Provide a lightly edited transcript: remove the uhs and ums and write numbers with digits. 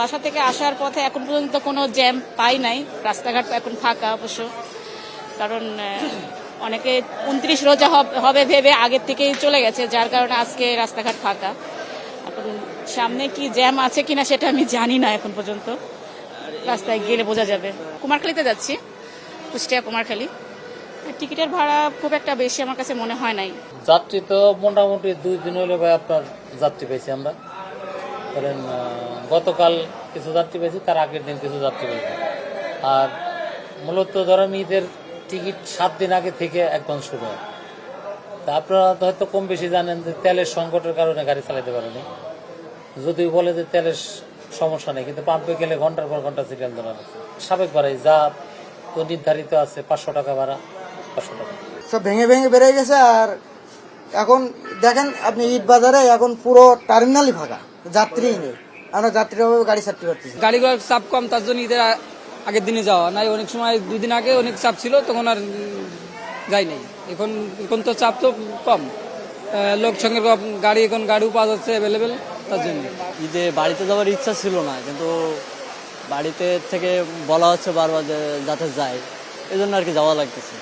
বাসা থেকে আসার পথে এখন পর্যন্ত কোনো জ্যাম পাই নাই, রাস্তাঘাট এখন ফাঁকা অবশ্য। কারণ অনেকে 29 রোজা হবে ভেবে আগের থেকেই চলে গেছে, যার কারণে আজকে রাস্তাঘাট ফাঁকা। এখন সামনে কি জ্যাম আছে কিনা সেটা আমি জানি না, এখন পর্যন্ত রাস্তায় গেলে বোঝা যাবে। কুমারখালীতে যাচ্ছি, কুষ্টিয়া কুমারখালী। টিকিটের ভাড়া খুব একটা বেশি আমার কাছে মনে হয় নাই। যাত্রী তো মোটামুটি 2 দিন হলে ভাই আপনার যাত্রী পেয়েছি আমরা। ধরেন গতকাল কিছু যাত্রী পেয়েছি, তার আগের দিন কিছু যাত্রী পেয়েছি। আর মূলত ধরেন ঈদের টিকিট 7 দিন আগে থেকে একদম শুরু হয়। তা আপনারা তো হয়তো কম বেশি জানেন যে তেলের সংকটের কারণে গাড়ি চালাতে পারেনি। যদিও বলে যে তেলের সমস্যা নেই, কিন্তু পাম্পে গেলে ঘন্টার পর ঘন্টা সিরিয়াল ধরা আছে। সাবেক ভাড়াই যা তো নির্ধারিত আছে 500 টাকা ভাড়া, 500 টাকা সব ভেঙে ভেঙে বেড়ে গেছে। আর এখন দেখেন আপনি ঈদ বাজারে এখন পুরো টার্মিনালই ফাঁকা, যাত্রীই নেই। আমরা যাত্রীভাবে গাড়ি ছাড়তে পারতেছি। গাড়িগুলোর চাপ কম, তার জন্য ঈদের আগের দিনে যাওয়া নাই। অনেক সময় 2 দিন আগে অনেক চাপ ছিল, তখন আর যাই নাই। এখন তো চাপ তো কম, লোক সঙ্গে গাড়ি, এখন গাড়িও পাওয়া যাচ্ছে অ্যাভেলেবেল, তার জন্য। ঈদে বাড়িতে যাওয়ার ইচ্ছা ছিল না, কিন্তু বাড়িতে থেকে বলা হচ্ছে বারবার যে যাতে যাই, এই জন্য আর কি যাওয়া লাগতেছে।